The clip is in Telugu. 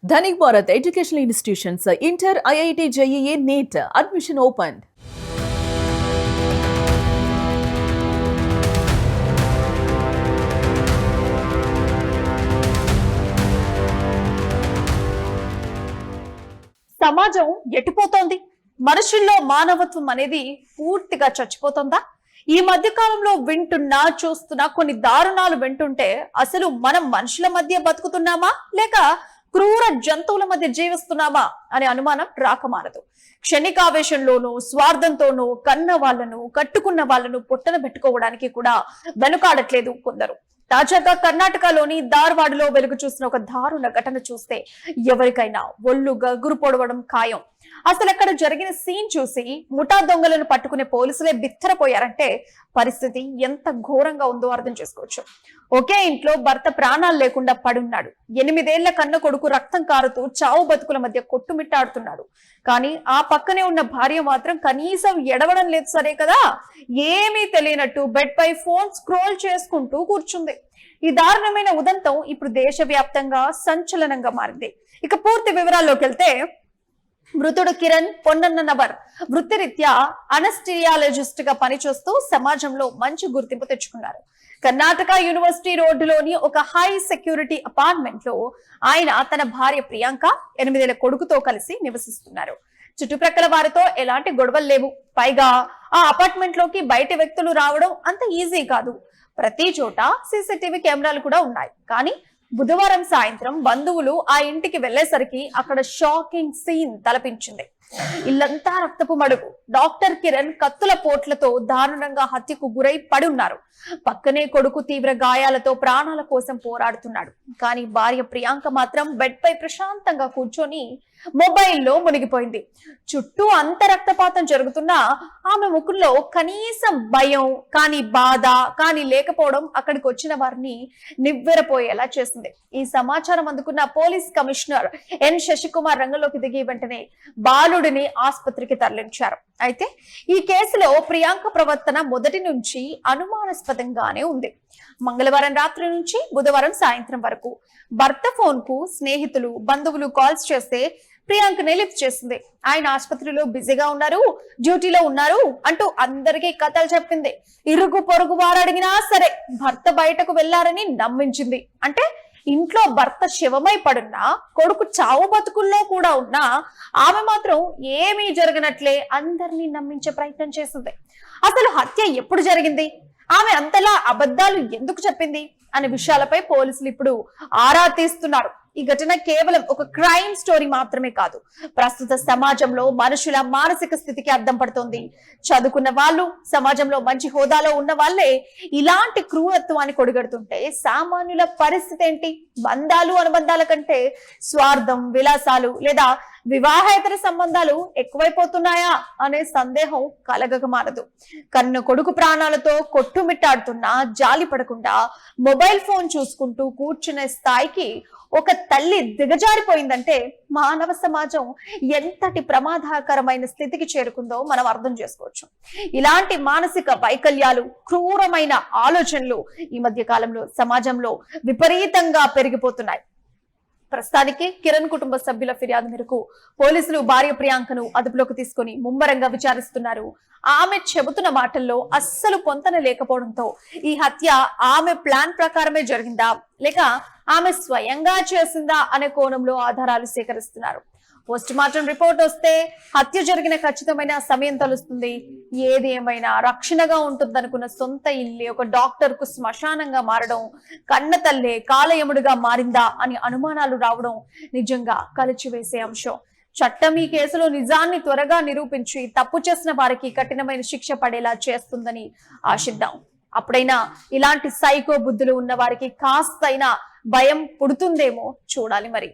Dhanik Bharat Educational Institutions, Inter, IIT, JEE, NEET, admission opened. సమాజం ఎటుపోతోంది? మనుషుల్లో మానవత్వం అనేది పూర్తిగా చచ్చిపోతుందా? ఈ మధ్య కాలంలో వింటున్నా చూస్తున్నా కొన్ని దారుణాలు వింటుంటే అసలు మనం మనుషుల మధ్య బతుకుతున్నామా లేక క్రూర జంతువుల మధ్య జీవిస్తున్నామా అనే అనుమానం రాకమానదు. క్షణికావేశంలోనూ స్వార్థంతోనూ కన్న వాళ్లను కట్టుకున్న వాళ్లను పొట్టన పెట్టుకోవడానికి కూడా వెనుకాడట్లేదు కొందరు. తాజాగా కర్ణాటకలోని ధార్వాడలో వెలుగు చూసిన ఒక దారుణ ఘటన చూస్తే ఎవరికైనా ఒళ్ళు గగురు పొడవడం ఖాయం. అసలు అక్కడ జరిగిన సీన్ చూసి ముఠా దొంగలను పట్టుకునే పోలీసులే బిత్తరపోయారంటే పరిస్థితి ఎంత ఘోరంగా ఉందో అర్థం చేసుకోవచ్చు. ఒకే ఇంట్లో భర్త ప్రాణాలు లేకుండా పడున్నాడు. 8 ఏళ్ల కన్న కొడుకు రక్తం కారుతూ చావు బతుకుల మధ్య కొట్టుమిట్టాడుతున్నాడు. కానీ ఆ పక్కనే ఉన్న భార్య మాత్రం కనీసం ఎడవడం లేదు సరే కదా, ఏమీ తెలియనట్టు బెడ్ పై ఫోన్ స్క్రోల్ చేసుకుంటూ కూర్చుంది. ఈ దారుణమైన ఉదంతం ఇప్పుడు దేశవ్యాప్తంగా సంచలనంగా మారింది. ఇక పూర్తి వివరాల్లోకి వెళ్తే, మృతుడు కిరణ్ పొన్నన్నవర్ వృత్తిరీత్యా అనస్థియాలజిస్ట్ గా పనిచేస్తూ సమాజంలో మంచి గుర్తింపు తెచ్చుకున్నారు. కర్ణాటక యూనివర్సిటీ రోడ్డులోని ఒక హై సెక్యూరిటీ అపార్ట్మెంట్ లో ఆయన తన భార్య ప్రియాంక 8 ఏళ్ల కొడుకుతో కలిసి నివసిస్తున్నారు. చుట్టుప్రక్కల వారితో ఎలాంటి గొడవలు లేవు. పైగా ఆ అపార్ట్మెంట్ లోకి బయట వ్యక్తులు రావడం అంత ఈజీ కాదు. ప్రతి చోట సీసీటీవీ కెమెరాలు కూడా ఉన్నాయి. కానీ బుధవారం సాయంత్రం బంధువులు ఆ ఇంటికి వెళ్లేసరికి అక్కడ షాకింగ్ సీన్ తలపించింది. ఇల్లంతా రక్తపు మడుగు. డాక్టర్ కిరణ్ కత్తుల పోట్లతో దారుణంగా హత్యకు గురై పడున్నారు. పక్కనే కొడుకు తీవ్ర గాయాలతో ప్రాణాల కోసం పోరాడుతున్నాడు. కానీ భార్య ప్రియాంక మాత్రం బెడ్ పై ప్రశాంతంగా కూర్చొని మొబైల్లో మునిగిపోయింది. చుట్టూ అంత రక్తపాతం జరుగుతున్నా ఆమె ముఖంలో కనీసం భయం కానీ బాధ కానీ లేకపోవడం అక్కడికి వచ్చిన వారిని నివ్వెరపోయేలా చేసింది. ఈ సమాచారం అందుకున్న పోలీస్ కమిషనర్ ఎన్ శశికుమార్ రంగంలోకి దిగి వెంటనే బాలుడిని ఆసుపత్రికి తరలించారు. అయితే ఈ కేసులో ప్రియాంక ప్రవర్తన మొదటి నుంచి అనుమానాస్పదంగానే ఉంది. మంగళవారం రాత్రి నుంచి బుధవారం సాయంత్రం వరకు భర్త ఫోన్ కు స్నేహితులు బంధువులు కాల్స్ చేస్తే ప్రియాంకనే లిఫ్ట్ చేసింది. ఆయన ఆసుపత్రిలో బిజీగా ఉన్నారు, డ్యూటీలో ఉన్నారు అంటూ అందరికీ కథలు చెప్పింది. ఇరుగు పొరుగు వారు అడిగినా సరే భర్త బయటకు వెళ్లారని నమ్మించింది. అంటే ఇంట్లో భర్త శవమై పడున్నా కొడుకు చావు బతుకుల్లో కూడా ఉన్నా ఆమె మాత్రం ఏమీ జరగనట్లే అందరినీ నమ్మించే ప్రయత్నం చేసింది. అసలు హత్య ఎప్పుడు జరిగింది, ఆమె అంతలా అబద్ధాలు ఎందుకు చెప్పింది అనే విషయాలపై పోలీసులు ఇప్పుడు ఆరా తీస్తున్నారు. ఈ ఘటన కేవలం ఒక క్రైమ్ స్టోరీ మాత్రమే కాదు, ప్రస్తుత సమాజంలో మనుషుల మానసిక స్థితికి అద్దం పడుతోంది. చదువుకున్న వాళ్ళు, సమాజంలో మంచి హోదాలో ఉన్న వాళ్ళే ఇలాంటి క్రూరత్వాన్ని కొడిగడుతుంటే సామాన్యుల పరిస్థితి ఏంటి? బంధాలు అనుబంధాల కంటే స్వార్థం, విలాసాలు లేదా వివాహేతర సంబంధాలు ఎక్కువైపోతున్నాయా అనే సందేహం కలగక మానదు. కన్న కొడుకు ప్రాణాలతో కొట్టుమిట్టాడుతున్నా జాలి పడకుండా మొబైల్ ఫోన్ చూసుకుంటూ కూర్చునే స్థాయికి ఒక తల్లి దిగజారిపోయిందంటే మానవ సమాజం ఎంతటి ప్రమాదకరమైన స్థితికి చేరుకుందో మనం అర్థం చేసుకోవచ్చు. ఇలాంటి మానసిక వైకల్యాలు, క్రూరమైన ఆలోచనలు ఈ మధ్య కాలంలో సమాజంలో విపరీతంగా పెరిగిపోతున్నాయి. ప్రస్తుతానికి కిరణ్ కుటుంబ సభ్యుల ఫిర్యాదు మేరకు పోలీసులు భార్య ప్రియాంకను అదుపులోకి తీసుకుని ముమ్మరంగా విచారిస్తున్నారు. ఆమె చెబుతున్న మాటల్లో అస్సలు పొంతన లేకపోవడంతో ఈ హత్య ఆమె ప్లాన్ ప్రకారమే జరిగిందా లేక ఆమె స్వయంగా చేసిందా అనే కోణంలో ఆధారాలు సేకరిస్తున్నారు. పోస్ట్ మార్టం రిపోర్ట్ వస్తే హత్య జరిగిన ఖచ్చితమైన సమయం తెలుస్తుంది. ఏది ఏమైనా రక్షణగా ఉంటుందనుకున్న సొంత ఇల్లు ఒక డాక్టర్ కు శ్మశానంగా మారడం, కన్న తల్లే కాలయముడిగా మారిందా అని అనుమానాలు రావడం నిజంగా కలిచివేసే అంశం. చట్టం ఈ కేసులో నిజాన్ని త్వరగా నిరూపించి తప్పు చేసిన వారికి కఠినమైన శిక్ష పడేలా చేస్తుందని ఆశిద్దాం. అప్పుడైనా ఇలాంటి సైకో బుద్ధులు ఉన్న వారికి కాస్తైనా భయం పుడుతుందేమో చూడాలి మరి.